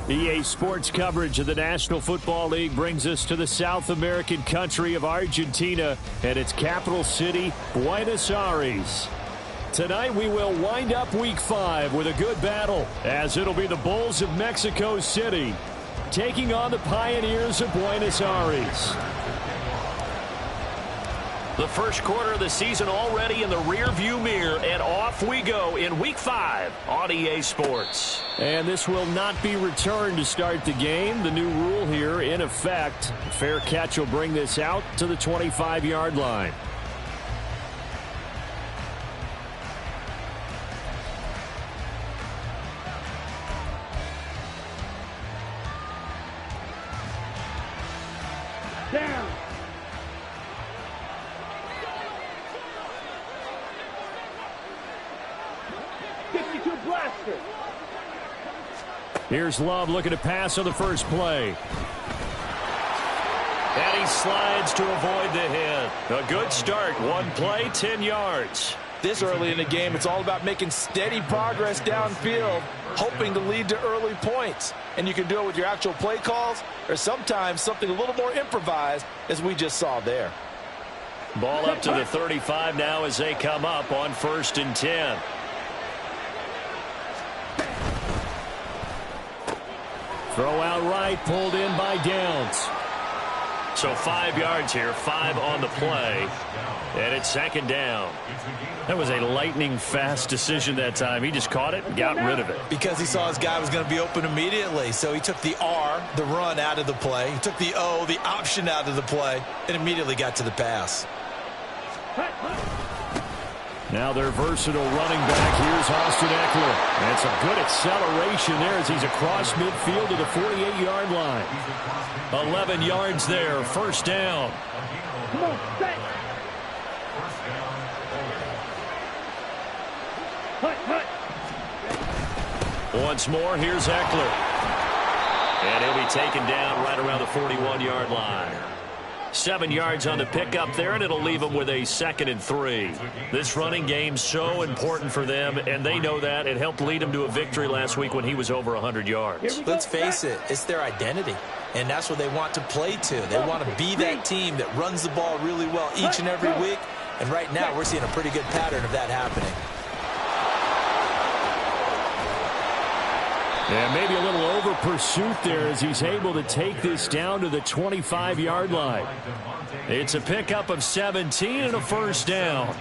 EA Sports coverage of the National Football League brings us to the South American country of Argentina and its capital city, Buenos Aires. Tonight we will wind up Week 5 with a good battle, as it'll be the Bulls of Mexico City taking on the Pioneers of Buenos Aires. The first quarter of the season already in the rearview mirror, and off we go in Week 5 on EA Sports. And this will not be returned to start the game. The new rule here in effect. A fair catch will bring this out to the 25-yard line. Down. Here's Love looking to pass on the first play. And he slides to avoid the hit. A good start. One play, 10 yards. This early in the game, it's all about making steady progress downfield, hoping to lead to early points. And you can do it with your actual play calls or sometimes something a little more improvised, as we just saw there. Ball up to the 35 now as they come up on 1st and 10. Throw out right, pulled in by Downs. So 5 yards here, 5 on the play. And it's 2nd down. That was a lightning-fast decision that time. He just caught it and got rid of it. Because he saw his guy was going to be open immediately. So he took the R, the run, out of the play. He took the O, the option, out of the play, and immediately got to the pass. Now their versatile running back. Here's Austin Ekeler. And some good acceleration there as he's across midfield to the 48-yard line. 11 yards there. 1st down. Come on, set. Once more, here's Ekeler. And he'll be taken down right around the 41-yard line. 7 yards on the pickup there, and it'll leave them with a 2nd and 3. This running game's so important for them, and they know that. It helped lead them to a victory last week when he was over 100 yards. Let's face it, it's their identity, and that's what they want to play to. They want to be that team that runs the ball really well each and every week, and right now we're seeing a pretty good pattern of that happening. And maybe a little over pursuit there as he's able to take this down to the 25-yard line. It's a pickup of 17 and a 1st down.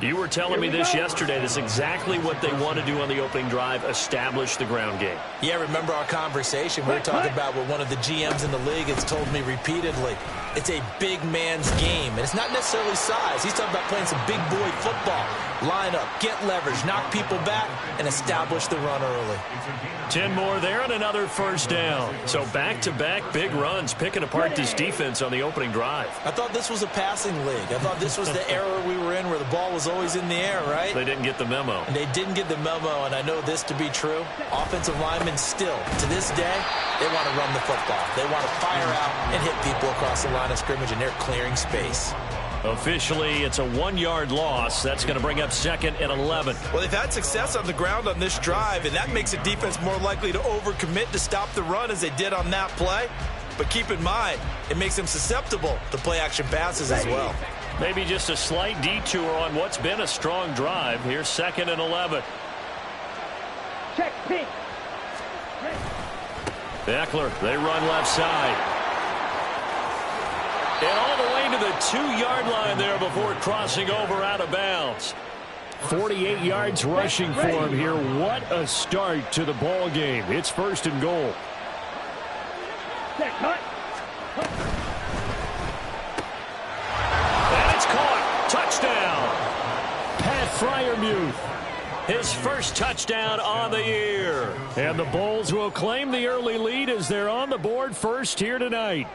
You were telling me this yesterday. This is exactly what they want to do on the opening drive, establish the ground game. Yeah, remember our conversation? We were talking about what one of the GMs in the league has told me repeatedly. It's a big man's game, and it's not necessarily size. He's talking about playing some big boy football. Line up, get leverage, knock people back, and establish the run early. 10 more there and another 1st down. So back-to-back big runs, picking apart this defense on the opening drive. I thought this was a passing league. I thought this was the era we were in where the ball was always in the air, right? They didn't get the memo. And they didn't get the memo, and I know this to be true. Offensive linemen still, to this day, they want to run the football. They want to fire out and hit people across the line of scrimmage, and they're clearing space. Officially, it's a 1-yard loss. That's going to bring up 2nd and 11. Well, they've had success on the ground on this drive, and that makes a defense more likely to overcommit to stop the run as they did on that play. But keep in mind, it makes them susceptible to play-action passes as well. Maybe just a slight detour on what's been a strong drive. Here's 2nd and 11. Check, pink. Ekeler, they run left side. And all the way to the 2-yard line there before crossing over out of bounds. 48 yards rushing for him here. What a start to the ball game. It's 1st and goal. Check, cut. And it's caught. Touchdown. Pat Freiermuth. His first touchdown on the year. And the Bulls will claim the early lead as they're on the board first here tonight.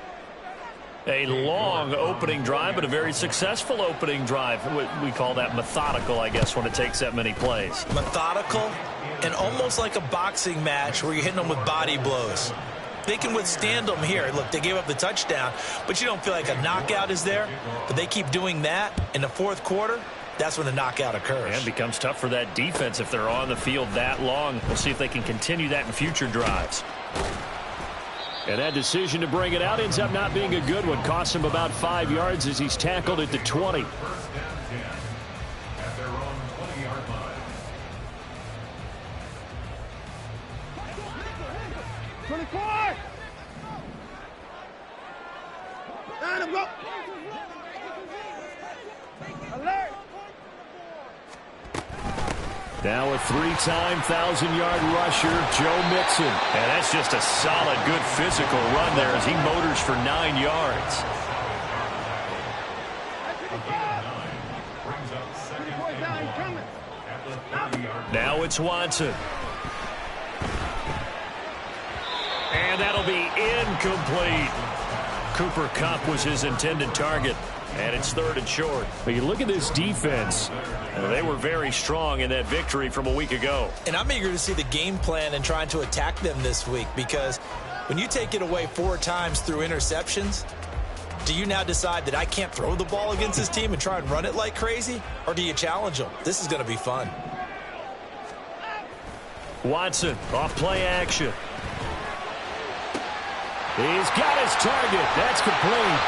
A long opening drive, but a very successful opening drive. We call that methodical, I guess, when it takes that many plays. Methodical and almost like a boxing match where you're hitting them with body blows. They can withstand them here. Look, they gave up the touchdown, but you don't feel like a knockout is there. But they keep doing that in the 4th quarter. That's when the knockout occurs. And it becomes tough for that defense if they're on the field that long. We'll see if they can continue that in future drives. And that decision to bring it out ends up not being a good one. Costs him about 5 yards as he's tackled at the 20. Let him go. Alert. Now a 3-time 1,000-yard rusher, Joe Mixon. And that's just a solid, good physical run there as he motors for 9 yards. Now it's Watson. And that'll be incomplete. Cooper Kupp was his intended target. And it's 3rd and short. But you look at this defense. They were very strong in that victory from a week ago. And I'm eager to see the game plan and trying to attack them this week, because when you take it away 4 times through interceptions, do you now decide that I can't throw the ball against this team and try and run it like crazy? Or do you challenge them? This is going to be fun. Watson off play action. He's got his target. That's complete.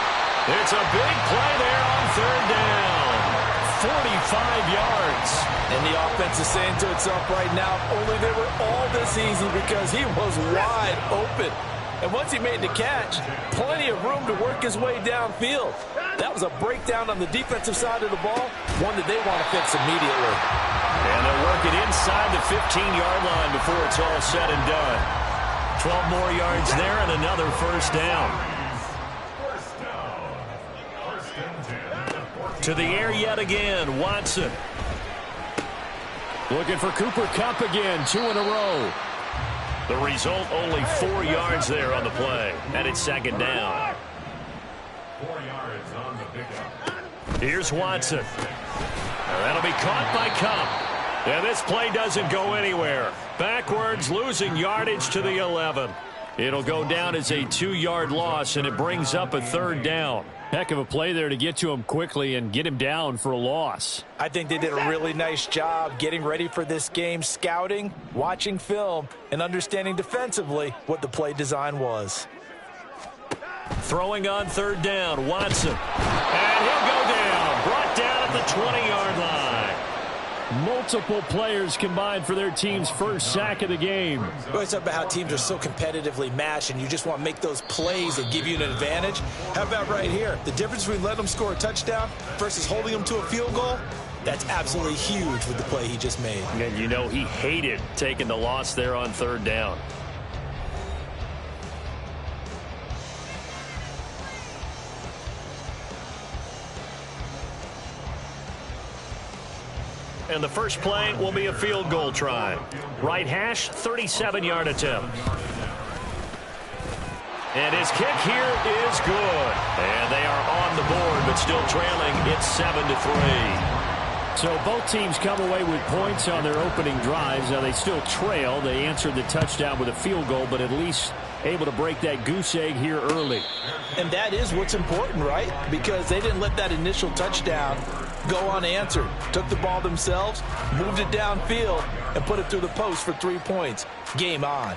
It's a big play there on 3rd down. 45 yards. And the offense is saying to itself right now, only they were all this easy because he was wide open. And once he made the catch, plenty of room to work his way downfield. That was a breakdown on the defensive side of the ball, one that they want to fix immediately. And they'll work it inside the 15-yard line before it's all said and done. 12 more yards there and another 1st down. To the air yet again, Watson. Looking for Cooper Kupp again, 2 in a row. The result, only 4 yards there on the play. And it's 2nd down. 4 yards on the pickup. Here's Watson. And that'll be caught by Kupp. And this play doesn't go anywhere. Backwards, losing yardage to the 11. It'll go down as a 2-yard loss, and it brings up a 3rd down. Heck of a play there to get to him quickly and get him down for a loss. I think they did a really nice job getting ready for this game, scouting, watching film, and understanding defensively what the play design was. Throwing on 3rd down, Watson. And he'll go down. Brought down at the 20-yard line. Multiple players combined for their team's first sack of the game. We always talk about how teams are so competitively matched and you just want to make those plays that give you an advantage. How about right here? The difference between letting them score a touchdown versus holding them to a field goal, that's absolutely huge with the play he just made. And you know he hated taking the loss there on 3rd down. And the first play will be a field goal try. Right hash, 37-yard attempt. And his kick here is good. And they are on the board, but still trailing. It's 7-3. So both teams come away with points on their opening drives. Now they still trail. They answered the touchdown with a field goal, but at least able to break that goose egg here early. And that is what's important, right? Because they didn't let that initial touchdown go unanswered. Took the ball themselves, moved it downfield, and put it through the post for 3 points. Game on.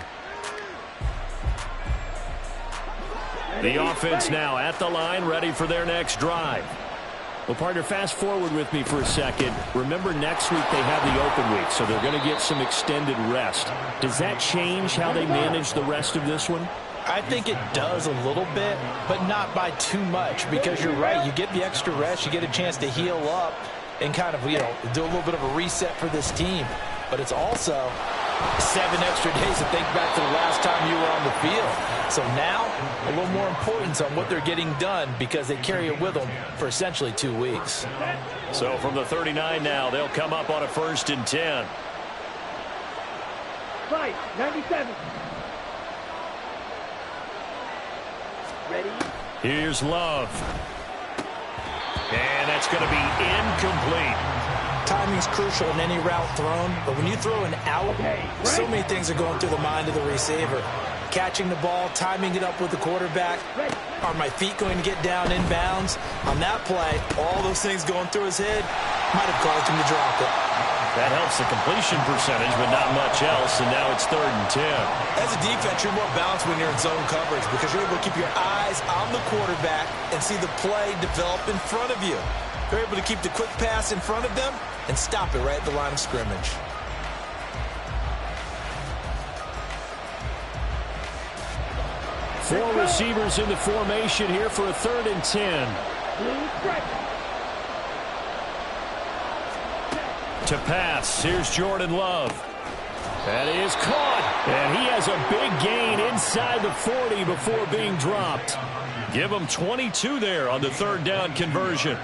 The offense now at the line, ready for their next drive. Well, partner, fast forward with me for a second. Remember, next week they have the open week, so they're going to get some extended rest. Does that change how they manage the rest of this one? I think it does a little bit, but not by too much, because you're right. You get the extra rest, you get a chance to heal up, and kind of, do a little bit of a reset for this team. But it's also 7 extra days to think back to the last time you were on the field. So now, a little more importance on what they're getting done because they carry it with them for essentially 2 weeks. So from the 39 now, they'll come up on a 1st and 10. Fight, 97. Ready? Here's Love. And that's going to be incomplete. Timing's crucial in any route thrown, but when you throw an out, so many things are going through the mind of the receiver. Catching the ball, timing it up with the quarterback. Are my feet going to get down in bounds? On that play, all those things going through his head might have caused him to drop it. That helps the completion percentage, but not much else, and now it's 3rd and 10. As a defense, you're more balanced when you're in zone coverage because you're able to keep your eyes on the quarterback and see the play develop in front of you. You're able to keep the quick pass in front of them and stop it right at the line of scrimmage. Four receivers in the formation here for a 3rd and 10. To pass, here's Jordan Love. That is caught, and he has a big gain inside the 40 before being dropped. Give him 22 there on the 3rd down conversion.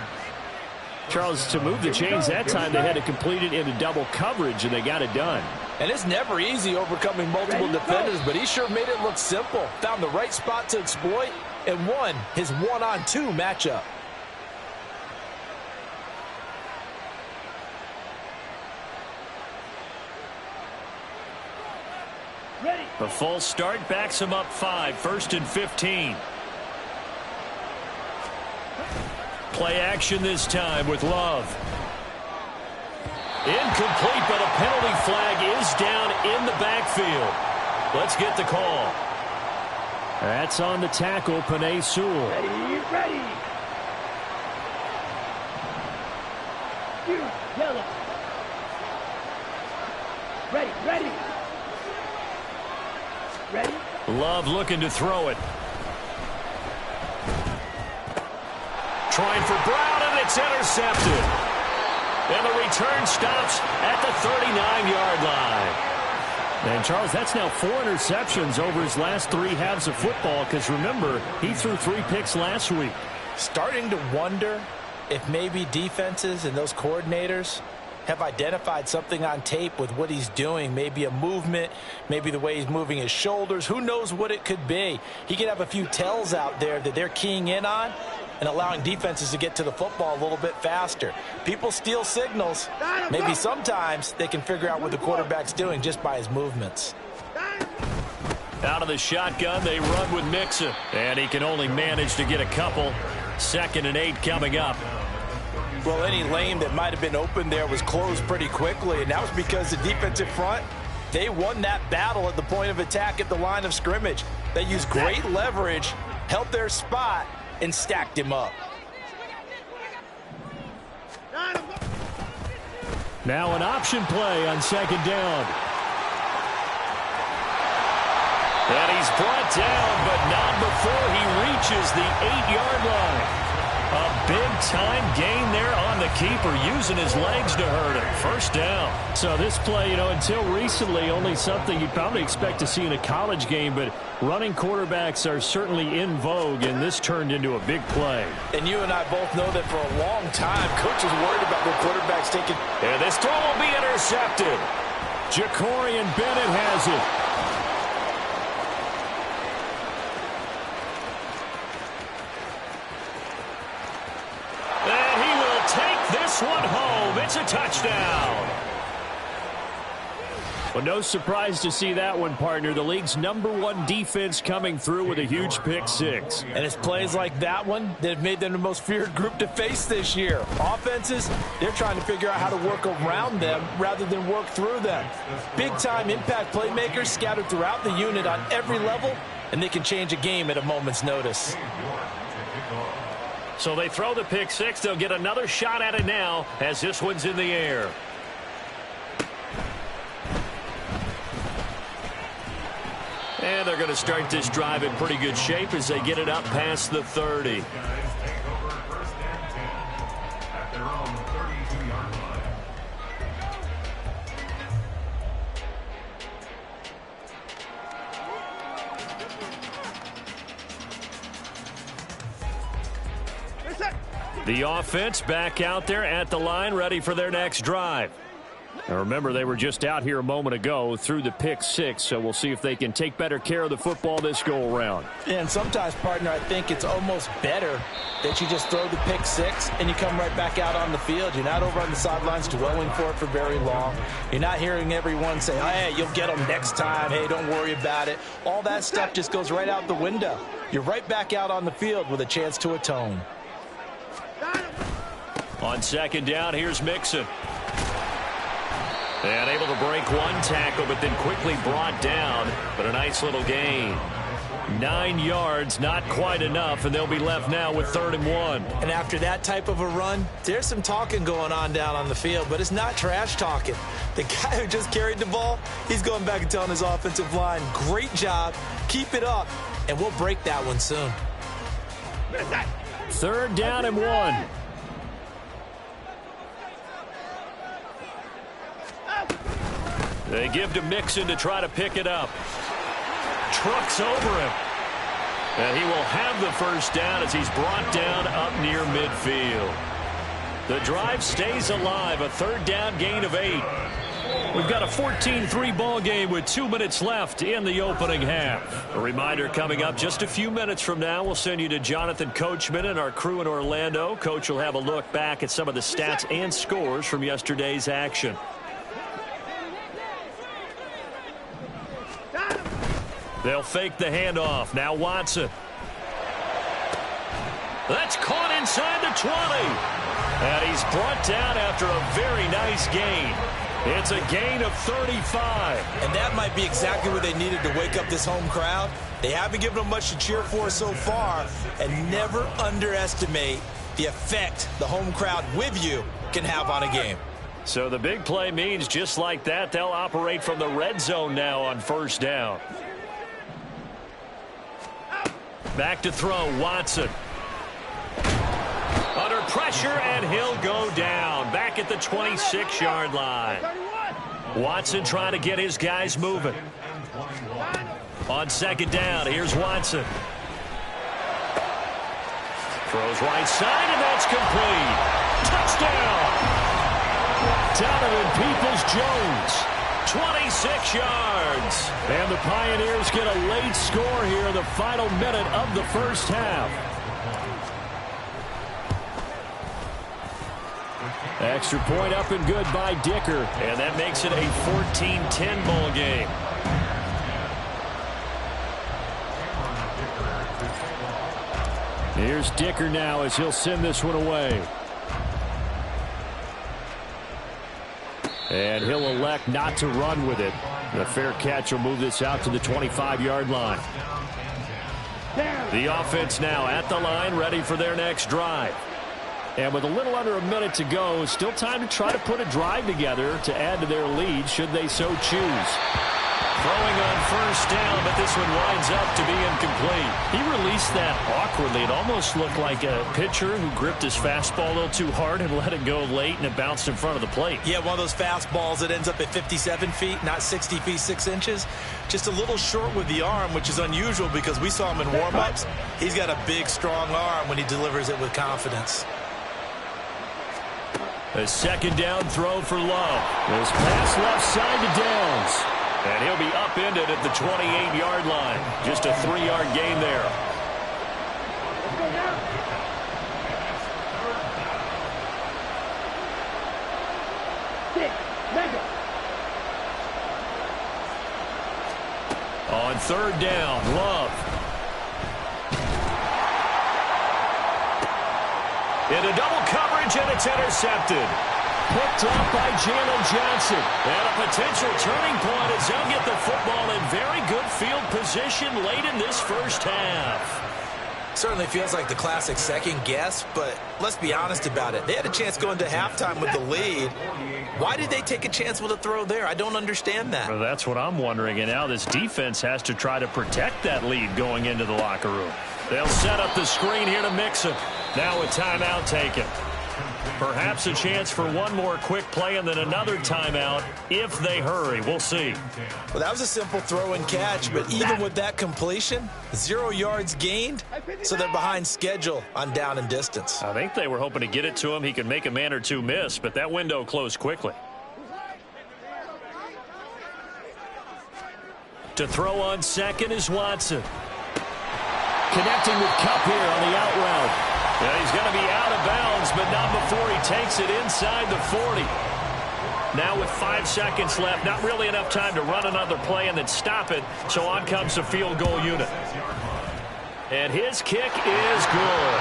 Charles, to move the chains that time, they had to complete it into double coverage, and they got it done. And it's never easy overcoming multiple defenders, but he sure made it look simple. Found the right spot to exploit and won his 1-on-2 matchup. A false start backs him up 5, 1st and 15. Play action this time with Love. Incomplete, but a penalty flag is down in the backfield. Let's get the call. That's on the tackle, Penei Sewell. Ready. Yellow. Ready. Love looking to throw it. Trying for Brown, and it's intercepted. And the return stops at the 39-yard line. And, Charles, that's now 4 interceptions over his last 3 halves of football because, remember, he threw 3 picks last week. Starting to wonder if maybe defenses and those coordinators have identified something on tape with what he's doing. Maybe a movement, maybe the way he's moving his shoulders. Who knows what it could be? He could have a few tells out there that they're keying in on and allowing defenses to get to the football a little bit faster. People steal signals. Maybe sometimes they can figure out what the quarterback's doing just by his movements. Out of the shotgun, they run with Mixon. And he can only manage to get a couple. 2nd and 8 coming up. Well, any lane that might have been open there was closed pretty quickly, and that was because the defensive front, they won that battle at the point of attack at the line of scrimmage. They used great leverage, held their spot, and stacked him up. Now an option play on 2nd down. And he's brought down, but not before he reaches the 8-yard line. A big-time gain there on the keeper, using his legs to hurt him. 1st down. So this play, until recently, only something you'd probably expect to see in a college game, but running quarterbacks are certainly in vogue, and this turned into a big play. And you and I both know that for a long time, coaches worried about their quarterbacks taking. And this throw will be intercepted. Jacorian Bennett has it. One home. It's a touchdown. Well, no surprise to see that one, partner. The league's #1 defense coming through with a huge pick-6. And it's plays like that one that have made them the most feared group to face this year. Offenses, they're trying to figure out how to work around them rather than work through them. Big-time impact playmakers scattered throughout the unit on every level, and they can change a game at a moment's notice. So they throw the pick-6. They'll get another shot at it now as this one's in the air. And they're going to start this drive in pretty good shape as they get it up past the 30. The offense back out there at the line, ready for their next drive. Now remember, they were just out here a moment ago through the pick 6, so we'll see if they can take better care of the football this go-around. And sometimes, partner, I think it's almost better that you just throw the pick 6 and you come right back out on the field. You're not over on the sidelines dwelling for it for very long. You're not hearing everyone say, hey, you'll get them next time. Hey, don't worry about it. All that stuff just goes right out the window. You're right back out on the field with a chance to atone. On second down, here's Mixon. And able to break one tackle, but then quickly brought down. But a nice little gain. 9 yards, not quite enough, and they'll be left now with 3rd and 1. And after that type of a run, there's some talking going on down on the field, but it's not trash talking. The guy who just carried the ball, he's going back and telling his offensive line, great job, keep it up, and we'll break that one soon. 3rd down and 1. They give to Mixon to try to pick it up. Trucks over him. And he will have the first down as he's brought down up near midfield. The drive stays alive. A 3rd down gain of 8. We've got a 14-3 ball game with 2 minutes left in the opening half. A reminder coming up just a few minutes from now. We'll send you to Jonathan Coachman and our crew in Orlando. Coach will have a look back at some of the stats and scores from yesterday's action. They'll fake the handoff. Now Watson. That's caught inside the 20. And he's brought down after a very nice gain. It's a gain of 35. And that might be exactly what they needed to wake up this home crowd. They haven't given them much to cheer for so far. And never underestimate the effect the home crowd with you can have on a game. So the big play means just like that, they'll operate from the red zone now on 1st down. Back to throw, Watson. Under pressure, and he'll go down. Back at the 26-yard line. Watson trying to get his guys moving. On 2nd down, here's Watson. Throws right side, and that's complete. Touchdown! Donovan Peoples-Jones. 26 yards. And the Pioneers get a late score here in the final minute of the first half. Extra point up and good by Dicker. And that makes it a 14-10 ball game. Here's Dicker now as he'll send this one away. And he'll elect not to run with it. The fair catch will move this out to the 25-yard line. The offense now at the line, ready for their next drive. And with a little under a minute to go, still time to try to put a drive together to add to their lead should they so choose. Throwing on 1st down, but this one winds up to be incomplete. He released that awkwardly. It almost looked like a pitcher who gripped his fastball a little too hard and let it go late, and it bounced in front of the plate. Yeah, one of those fastballs that ends up at 57 feet, not 60 feet, 6 inches. Just a little short with the arm, which is unusual because we saw him in warm-ups. He's got a big, strong arm when he delivers it with confidence. A 2nd down throw for Love. This pass left side to Downs. And he'll be upended at the 28-yard line. Just a 3-yard gain there. On 3rd down, Love. Into double coverage, and it's intercepted. Picked up by Jalen Johnson. And a potential turning point as they'll get the football in very good field position late in this first half. Certainly feels like the classic second guess, but let's be honest about it. They had a chance going to halftime with the lead. Why did they take a chance with a throw there? I don't understand that. Well, that's what I'm wondering. And now this defense has to try to protect that lead going into the locker room. They'll set up the screen here to Mixon. Now a timeout taken. Perhaps a chance for one more quick play and then another timeout if they hurry. We'll see. Well, that was a simple throw and catch, but even with that completion, 0 yards gained, so they're behind schedule on down and distance. I think they were hoping to get it to him. He could make a man or two miss, but that window closed quickly. To throw on second is Watson. Connecting with Kupp here on the out route. Yeah, he's going to be out of bounds, but not before he takes it inside the 40. Now with 5 seconds left, not really enough time to run another play and then stop it, so on comes the field goal unit. And his kick is good.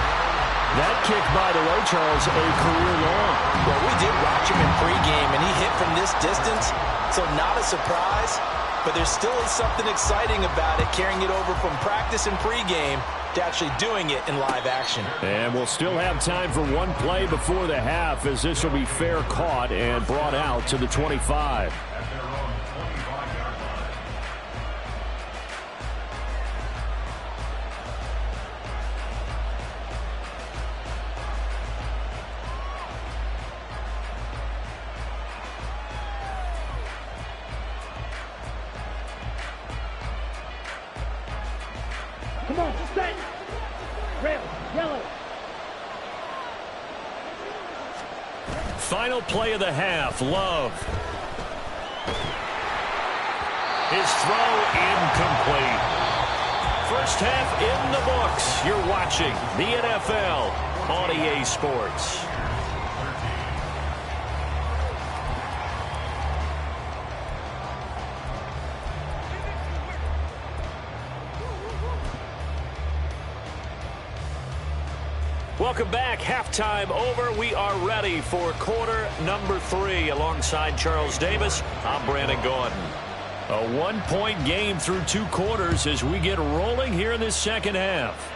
That kick, by the way, Charles, a career long. Well, we did watch him in pregame, and he hit from this distance, so not a surprise. But there still is something exciting about it, carrying it over from practice and pregame to actually doing it in live action. And we'll still have time for one play before the half, as this will be fair caught and brought out to the 25. Come on, set. Red, yellow. Final play of the half, Love. His throw incomplete. First half in the books. You're watching the NFL on EA Sports. Welcome back. Halftime over. We are ready for quarter number 3. Alongside Charles Davis, I'm Brandon Gaudin. A 1-point game through 2 quarters as we get rolling here in this second half.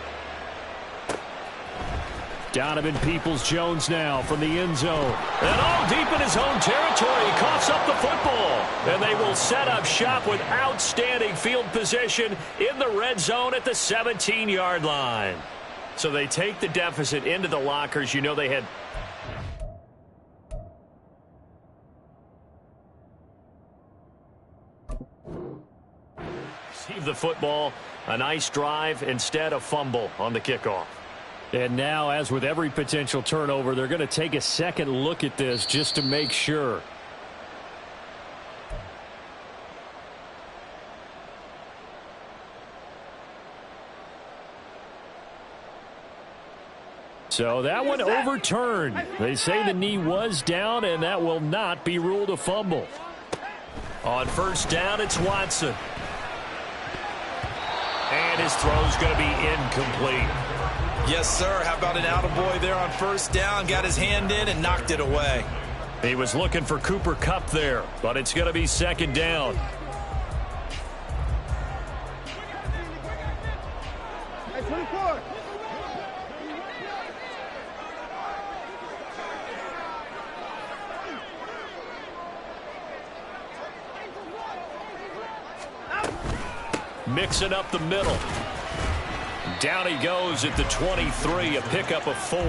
Donovan Peoples-Jones now from the end zone. And all deep in his own territory. He coughs up the football. And they will set up shop with outstanding field position in the red zone at the 17-yard line. So they take the deficit into the lockers. You know they had... Receive the football. A nice drive. Instead, a fumble on the kickoff. And now, as with every potential turnover, they're going to take a second look at this just to make sure. So that one overturned. They say the knee was down, and that will not be ruled a fumble. On first down, it's Watson. And his throw's going to be incomplete. Yes, sir. How about an attaboy there on first down? Got his hand in and knocked it away. He was looking for Cooper Kupp there, but it's going to be second down. Hey, 24. Mixing up the middle. Down he goes at the 23, a pickup of 4.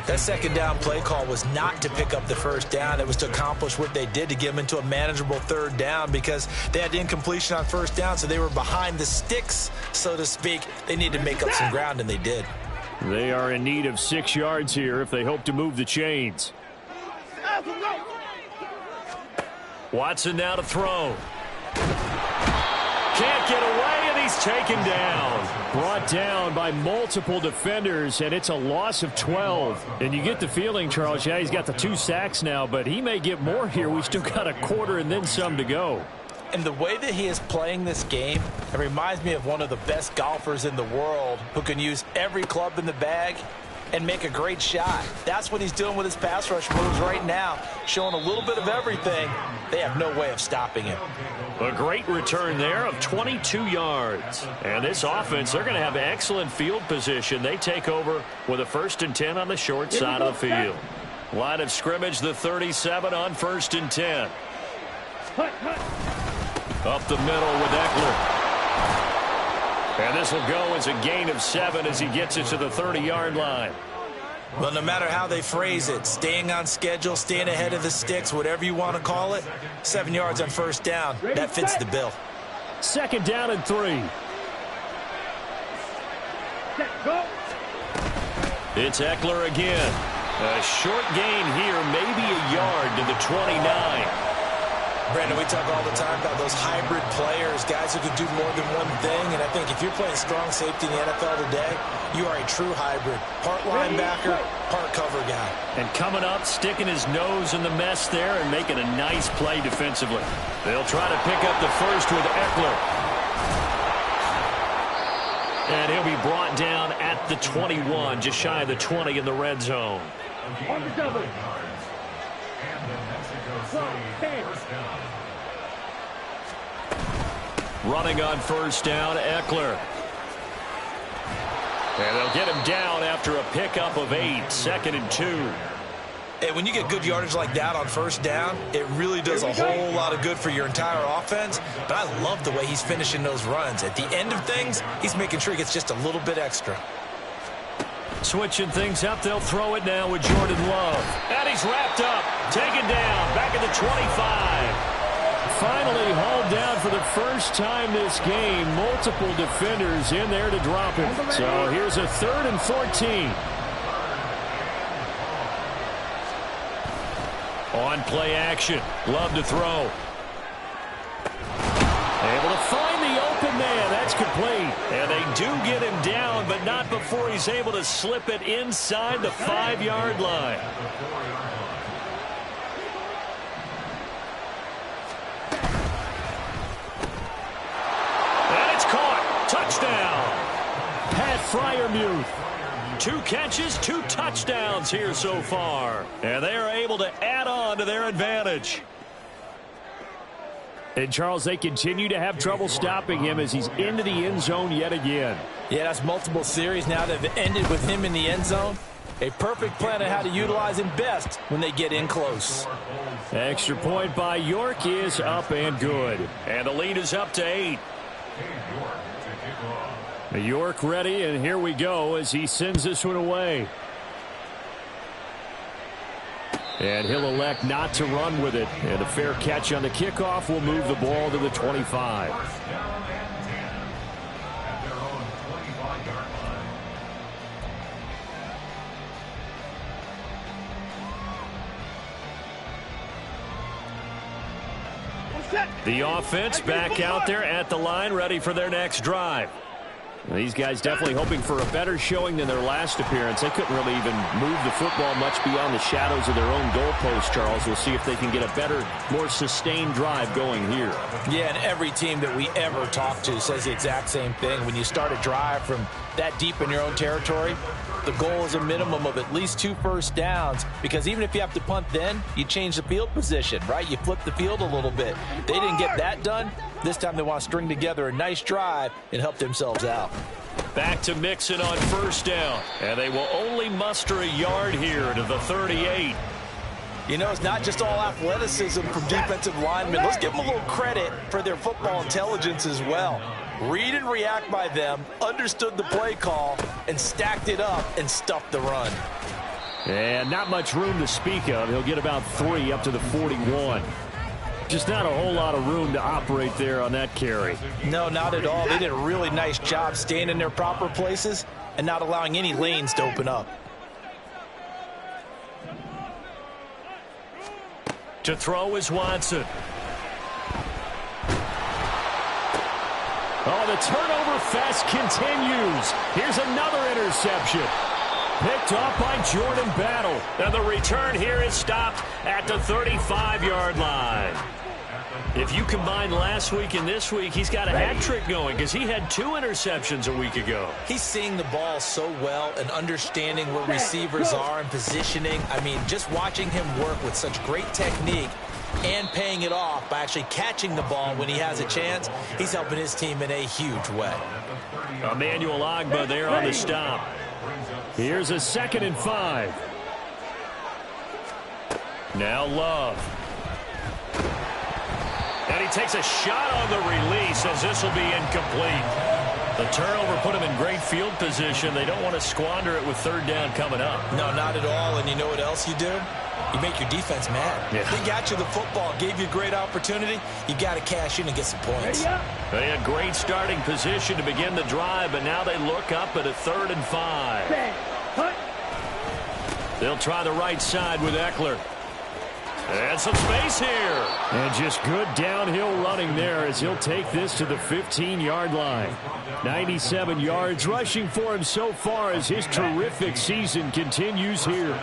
That second down play call was not to pick up the first down. It was to accomplish what they did to get them into a manageable third down because they had incompletion on first down, so they were behind the sticks, so to speak. They needed to make up some ground, and they did. They are in need of 6 yards here if they hope to move the chains. Watson now to throw. Can't get away, and he's taken down. Brought down by multiple defenders, and it's a loss of 12. And you get the feeling, Charles, yeah, he's got the 2 sacks now, but he may get more here. We still got a quarter and then some to go. And the way that he is playing this game, it reminds me of one of the best golfers in the world who can use every club in the bag and make a great shot. That's what he's doing with his pass rush moves right now, showing a little bit of everything. They have no way of stopping him. A great return there of 22 yards. And this offense, they're going to have excellent field position. They take over with a 1st and 10 on the short side of the field. Line of scrimmage, the 37 on 1st and 10. Up the middle with Eckler. And this will go as a gain of 7 as he gets it to the 30-yard line. Well, no matter how they phrase it, staying on schedule, staying ahead of the sticks, whatever you want to call it, 7 yards on first down, that fits the bill. 2nd down and 3. Set, go. It's Eckler again. A short gain here, maybe a yard to the 29. Brandon, we talk all the time about those hybrid players, guys who can do more than one thing, and I think if you're playing strong safety in the NFL today, you are a true hybrid. Part linebacker, part cover guy. And coming up, sticking his nose in the mess there and making a nice play defensively. They'll try to pick up the first with Eckler. And he'll be brought down at the 21, just shy of the 20 in the red zone. On the double. Running on first down, Eckler. And they'll get him down after a pickup of 8, 2nd and 2. And when you get good yardage like that on first down, it really does a whole lot of good for your entire offense. But I love the way he's finishing those runs. At the end of things, he's making sure he gets just a little bit extra. Switching things up, they'll throw it now with Jordan Love. And he's wrapped up, taken down, back at the 25. Finally hauled down for the first time this game. Multiple defenders in there to drop him. So here's a 3rd and 14. On play action. Love to throw. Able to find the open man. That's complete. And they do get him down, but not before he's able to slip it inside the 5-yard line. And it's caught. Touchdown. Pat Freiermuth. 2 catches, 2 touchdowns here so far. And they are able to add on to their advantage. And, Charles, they continue to have trouble stopping him as he's into the end zone yet again. Yeah, that's multiple series now that have ended with him in the end zone. A perfect plan on how to utilize him best when they get in close. Extra point by York is up and good. And the lead is up to 8. York ready, and here we go as he sends this one away. And he'll elect not to run with it. And a fair catch on the kickoff will move the ball to the 25. The offense back out there at the line, ready for their next drive. These guys definitely hoping for a better showing than their last appearance. They couldn't really even move the football much beyond the shadows of their own goalpost, Charles. We'll see if they can get a better, more sustained drive going here. Yeah, and every team that we ever talk to says the exact same thing. When you start a drive from that deep in your own territory, the goal is a minimum of at least 2 first downs, because even if you have to punt then, you change the field position, right? You flip the field a little bit. They didn't get that done. This time they want to string together a nice drive and help themselves out. Back to Mixon on first down, and they will only muster a yard here to the 38. You know, it's not just all athleticism from defensive linemen. Let's give them a little credit for their football intelligence as well. Read and react by them, understood the play call, and stacked it up and stuffed the run. And not much room to speak of. He'll get about 3 up to the 41. Just not a whole lot of room to operate there on that carry. No, not at all. They did a really nice job staying in their proper places and not allowing any lanes to open up. To throw is Watson. Oh, the turnover fest continues. Here's another interception. Picked off by Jordan Battle. And the return here is stopped at the 35-yard line. If you combine last week and this week, he's got a hat trick going because he had 2 interceptions a week ago. He's seeing the ball so well and understanding where receivers are and positioning. I mean, just watching him work with such great technique and paying it off by actually catching the ball when he has a chance, he's helping his team in a huge way. Emmanuel Ogbah there on the stop. Here's a 2nd and 5. Now Love. And he takes a shot on the release as this will be incomplete. The turnover put them in great field position. They don't want to squander it with third down coming up. No, not at all. And you know what else you do? You make your defense mad. Yeah. They got you the football, gave you a great opportunity. You got to cash in and get some points. They had great starting position to begin the drive, but now they look up at a 3rd and 5. They'll try the right side with Eckler. And some space here. And just good downhill running there as he'll take this to the 15-yard line. 97 yards rushing for him so far as his terrific season continues here.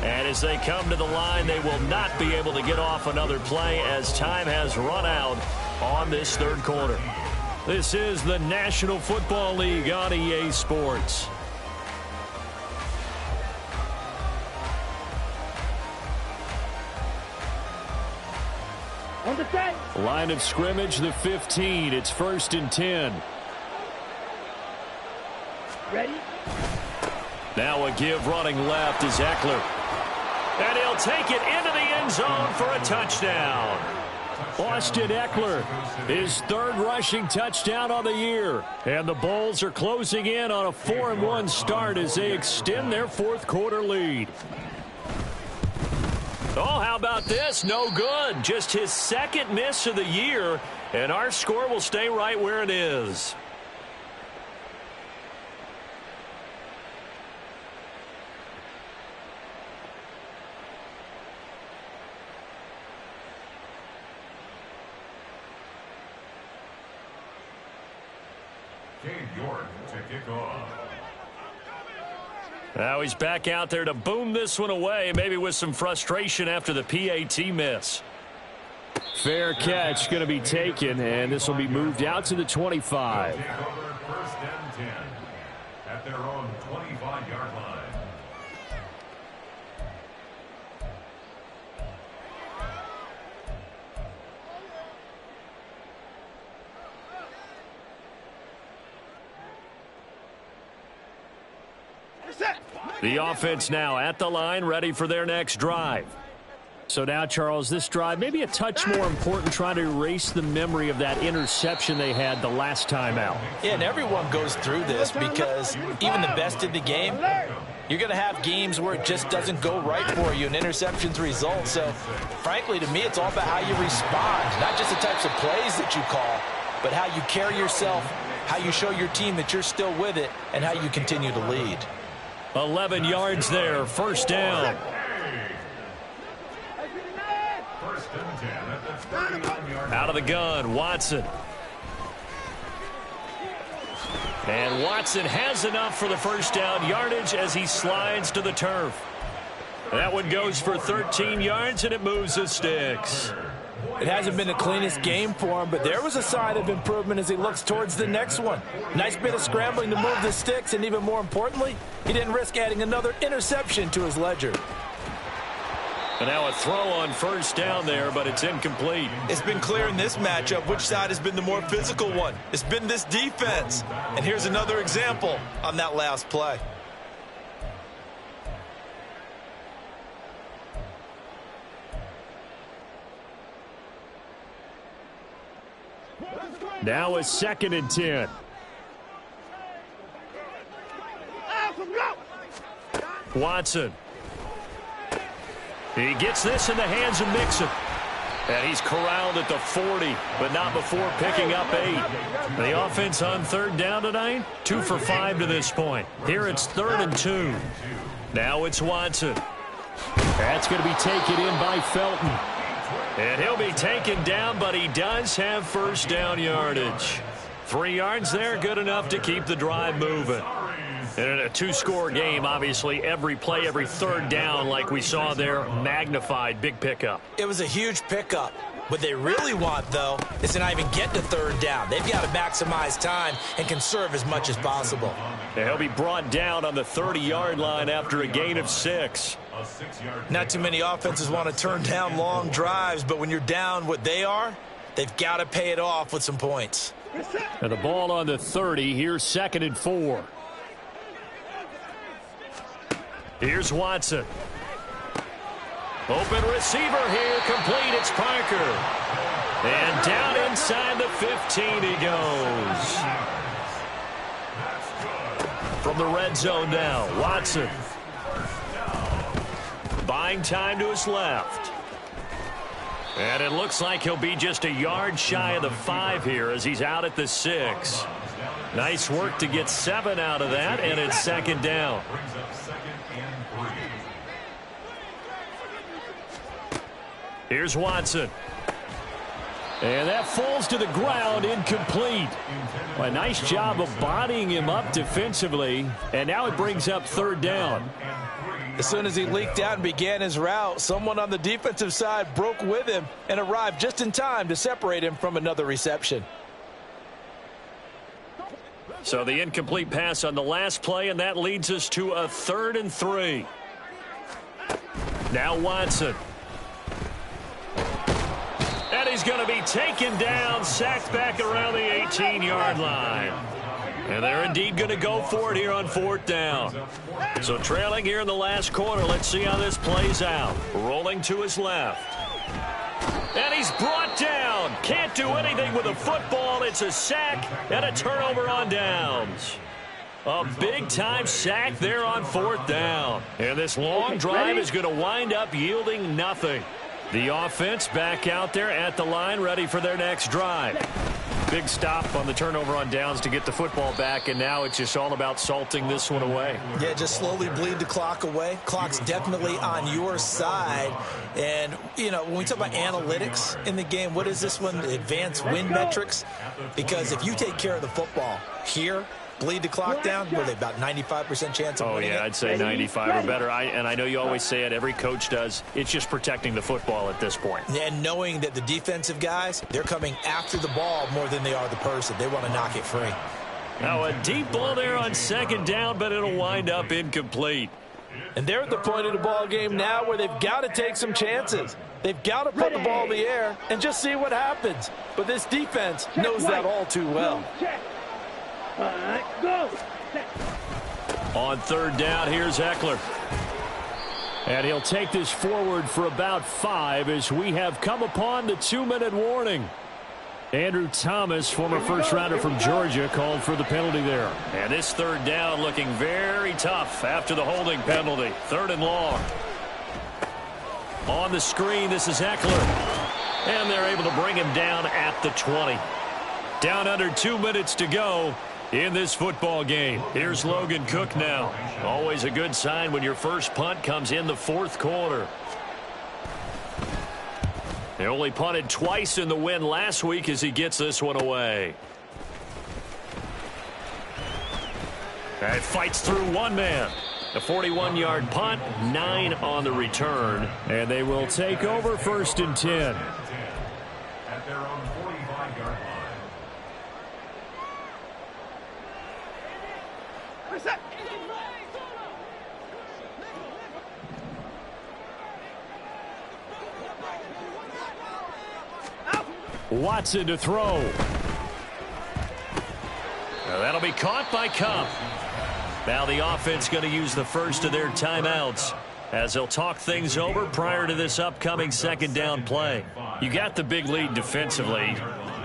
And as they come to the line, they will not be able to get off another play as time has run out on this third quarter. This is the National Football League on EA Sports. Line of scrimmage, the 15. It's 1st and 10. Ready? Now a give running left is Eckler. And he'll take it into the end zone for a touchdown. Austin Eckler, his 3rd rushing touchdown on the year. And the Bulls are closing in on a 4-1 start as they extend their 4th quarter lead. Oh, how about this? No good. Just his 2nd miss of the year, and our score will stay right where it is. Cade York to kick off. Now he's back out there to boom this one away, maybe with some frustration after the PAT miss. Fair catch going to be taken, and this will be moved out to the 25. 1st and 10 at their own 25-yard line. The offense now at the line, ready for their next drive. So now, Charles, this drive maybe a touch more important, trying to erase the memory of that interception they had the last time out. Yeah, and everyone goes through this because even the best in the game, you're going to have games where it just doesn't go right for you, and interceptions result. So, frankly, to me, it's all about how you respond, not just the types of plays that you call, but how you carry yourself, how you show your team that you're still with it, and how you continue to lead. 11 yards there, 1st down. 1st and 10 at the 31-yard line. Out of the gun, Watson. And Watson has enough for the 1st down yardage as he slides to the turf. That one goes for 13 yards, and it moves the sticks. It hasn't been the cleanest game for him, but there was a sign of improvement as he looks towards the next one. Nice bit of scrambling to move the sticks, and even more importantly, he didn't risk adding another interception to his ledger. And now a throw on 1st down there, but it's incomplete. It's been clear in this matchup which side has been the more physical one. It's been this defense. And here's another example on that last play. Now a 2nd and 10. Watson. He gets this in the hands of Mixon. And he's corralled at the 40, but not before picking up 8. The offense on 3rd down tonight, 2 for 5 to this point. Here it's 3rd and 2. Now it's Watson. That's going to be taken in by Felton. And he'll be taken down, but he does have 1st down yardage. 3 yards there, good enough to keep the drive moving. And in a 2-score game, obviously, every play, every 3rd down, like we saw there, magnified, big pickup. It was a huge pickup. What they really want, though, is to not even get to 3rd down. They've got to maximize time and conserve as much as possible. And he'll be brought down on the 30-yard line after a gain of 6. Not too many offenses want to turn down long drives, but when you're down what they are, they've got to pay it off with some points. And the ball on the 30. Here's 2nd and 4. Here's Watson. Open receiver here, complete. It's Parker. inside the 15 he goes. From the red zone now, Watson. Buying time to his left. And it looks like he'll be just a yard shy of the 5 here as he's out at the 6. Nice work to get 7 out of that, and it's second down. Here's Watson. And that falls to the ground, incomplete. A nice job of bodying him up defensively, and now it brings up third down. As soon as he leaked out and began his route, someone on the defensive side broke with him and arrived just in time to separate him from another reception. So the incomplete pass on the last play, and that leads us to a 3rd and 3. Now Watson. And he's going to be taken down, sacked back around the 18-yard line. And they're indeed going to go for it here on 4th down. So trailing here in the last quarter, let's see how this plays out. Rolling to his left. And he's brought down. Can't do anything with the football. It's a sack and a turnover on downs. A big-time sack there on 4th down. And this long drive is going to wind up yielding nothing. The offense back out there at the line, ready for their next drive. Big stop on the turnover on downs to get the football back, and now it's just all about salting this one away. Yeah, just slowly bleed the clock away. Clock's definitely on your side. And, you know, when we talk about analytics in the game, what is this one? Advanced win metrics? Because if you take care of the football here, bleed the clock down, were they about 95% chance of winning it? I'd say 95 or better. And I know you always say it, every coach does. It's just protecting the football at this point. And knowing that the defensive guys, they're coming after the ball more than they are the person. They want to knock it free. Now a deep ball there on 2nd down, but it'll wind up incomplete. And they're at the point of the ball game now where they've got to take some chances. They've got to put the ball in the air and just see what happens. But this defense knows that all too well. Go. On 3rd down, here's Ekeler. And he'll take this forward for about 5 as we have come upon the 2-minute warning. Andrew Thomas, former first-rounder from Georgia, called for the penalty there. And this 3rd down looking very tough after the holding penalty. 3rd and long. On the screen, this is Ekeler. And they're able to bring him down at the 20. Down under 2 minutes to go in this football game. Here's Logan Cook now. Always a good sign when your first punt comes in the 4th quarter. They only punted twice in the win last week as he gets this one away. And fights through one man. A 41-yard punt, 9 on the return. And they will take over 1st and 10. At their own 45-yard line. Watson to throw. Now that'll be caught by Kupp. Now the offense going to use the first of their timeouts as they'll talk things over prior to this upcoming 2nd down play. You got the big lead defensively.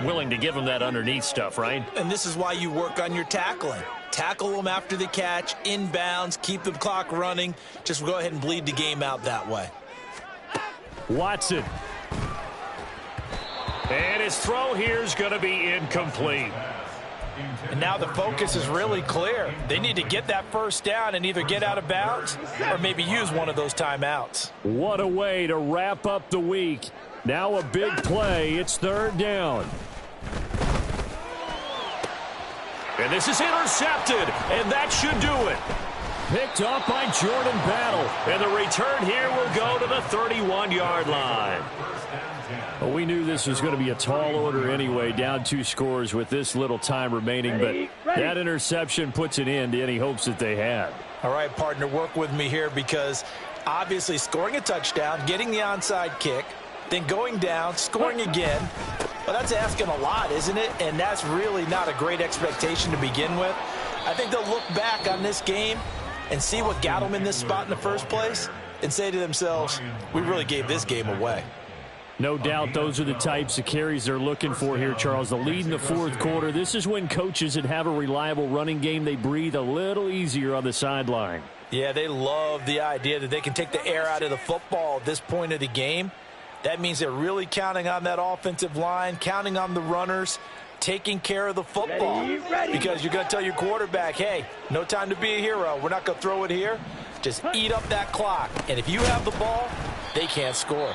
Willing to give them that underneath stuff, right? And this is why you work on your tackling. Tackle them after the catch, inbounds, keep the clock running. Just go ahead and bleed the game out that way. Watson. And his throw here is going to be incomplete. And now the focus is really clear. They need to get that first down and either get out of bounds or maybe use one of those timeouts. What a way to wrap up the week. Now a big play. It's 3rd down. And this is intercepted, and that should do it. Picked up by Jordan Battle. And the return here will go to the 31-yard line. Well, we knew this was going to be a tall order anyway, down 2 scores with this little time remaining, but that interception puts an end to any hopes that they had. All right, partner, work with me here because obviously scoring a touchdown, getting the onside kick, then going down, scoring again. Well, that's asking a lot, isn't it? And that's really not a great expectation to begin with. I think they'll look back on this game and see what got them in this spot in the first place and say to themselves, we really gave this game away. No doubt those are the types of carries they're looking for here, Charles. The lead in the fourth quarter. This is when coaches that have a reliable running game, they breathe a little easier on the sideline. Yeah, they love the idea that they can take the air out of the football at this point of the game. That means they're really counting on that offensive line, counting on the runners, taking care of the football. Because you're going to tell your quarterback, hey, no time to be a hero. We're not going to throw it here. Just eat up that clock. And if you have the ball, they can't score.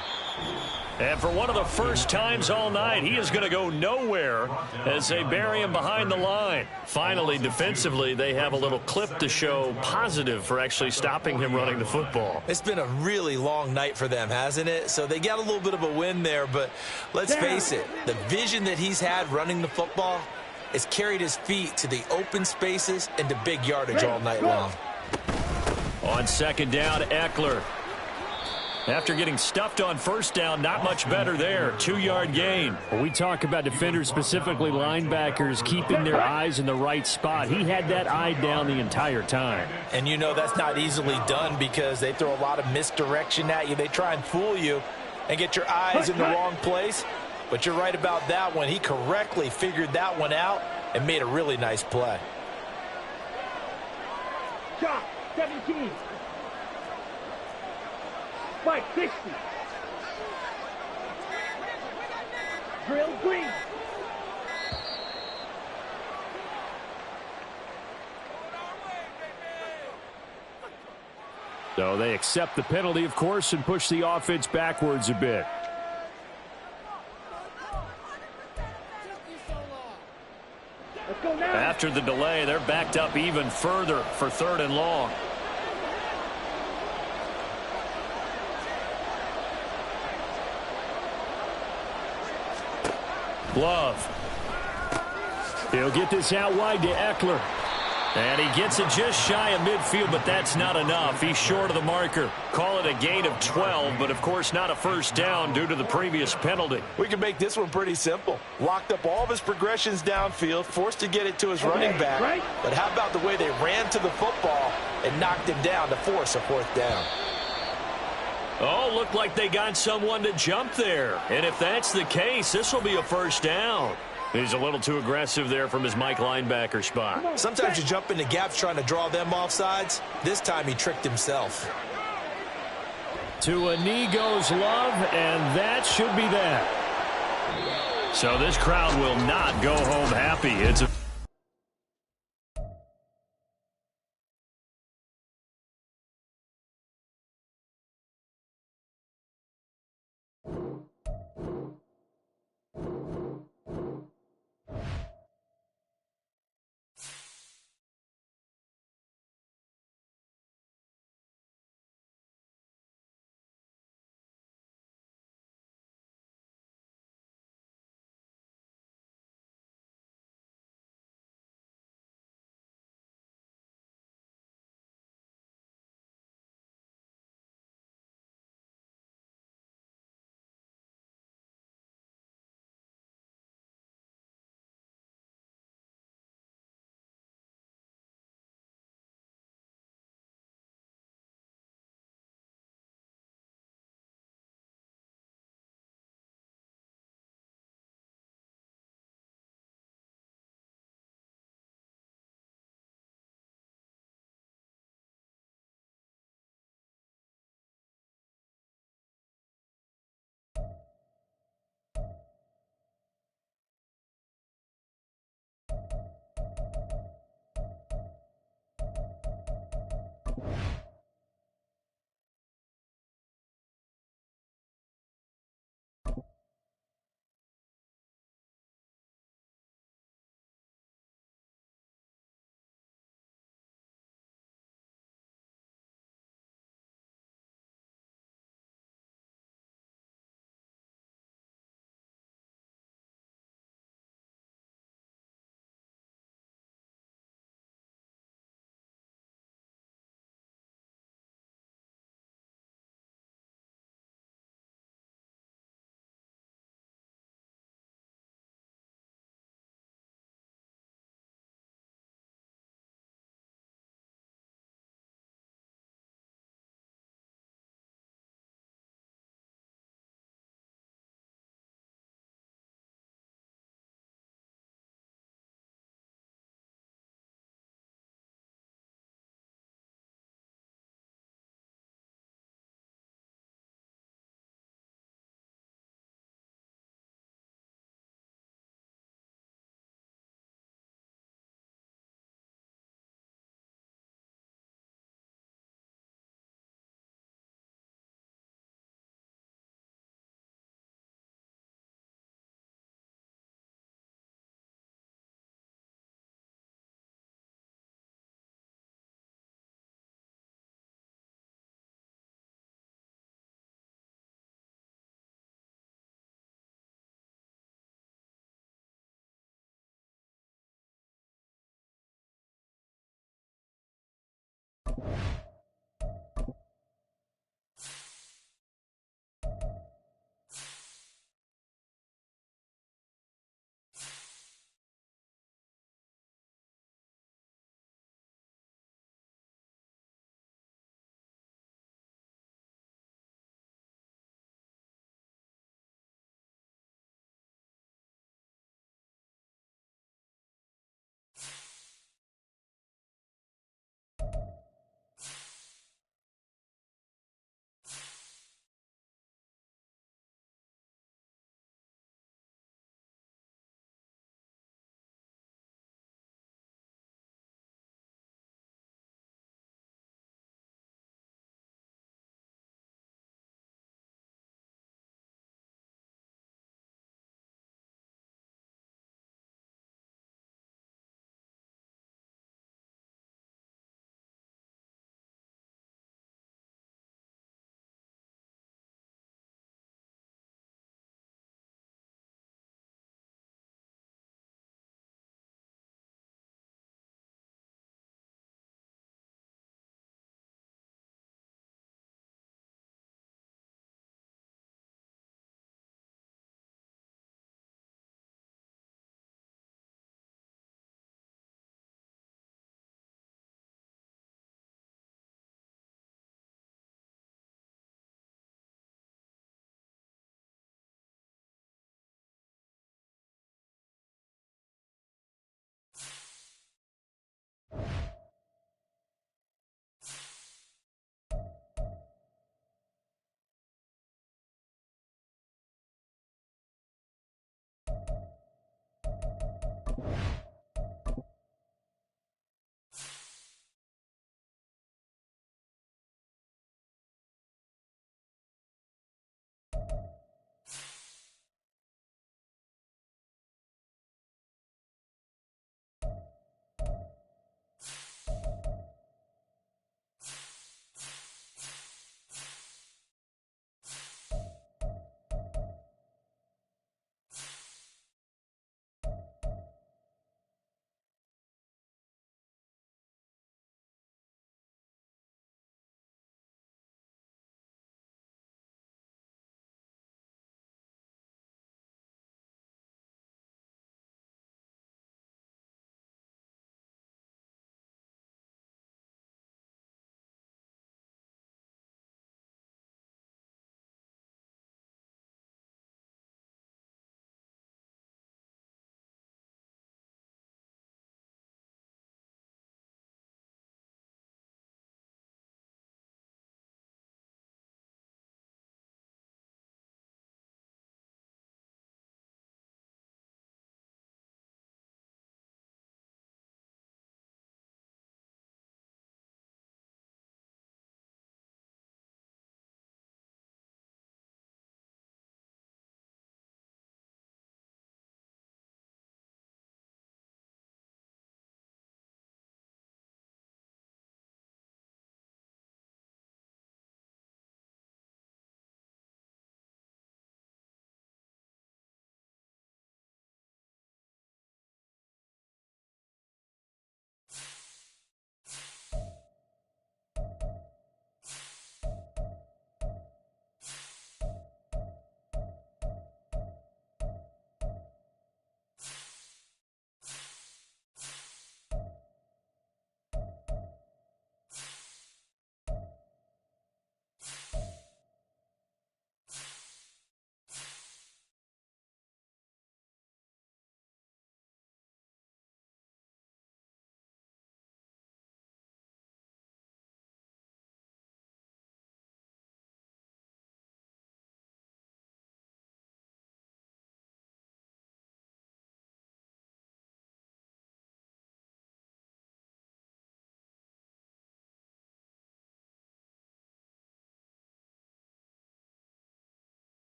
And for one of the first times all night, he is going to go nowhere as they bury him behind the line. Finally, defensively, they have a little clip to show positive for actually stopping him running the football. It's been a really long night for them, hasn't it? So they got a little bit of a win there, but let's face it, the vision that he's had running the football has carried his feet to the open spaces and to big yardage all night long. On second down, Eckler. After getting stuffed on first down, not much better there. 2-yard gain. When we talk about defenders, specifically linebackers, keeping their eyes in the right spot, he had that eye down the entire time. And you know that's not easily done because they throw a lot of misdirection at you. They try and fool you and get your eyes in the wrong place. But you're right about that one. He correctly figured that one out and made a really nice play. Shot, 17. Spike, 60. Drill, green. So they accept the penalty, of course, and push the offense backwards a bit. Let's go now. After the delay, they're backed up even further for 3rd and long. Love. He'll get this out wide to Eckler. And he gets it just shy of midfield, but that's not enough. He's short of the marker. Call it a gain of 12, but of course not a first down due to the previous penalty. We can make this one pretty simple. Locked up all of his progressions downfield, forced to get it to his running back. Right. But how about the way they ran to the football and knocked him down to force a 4th down? Oh, looked like they got someone to jump there. And if that's the case, this will be a first down. He's a little too aggressive there from his Mike linebacker spot. Sometimes you jump into gaps trying to draw them off sides. This time he tricked himself. To a knee goes Love, and that should be that. So this crowd will not go home happy. It's a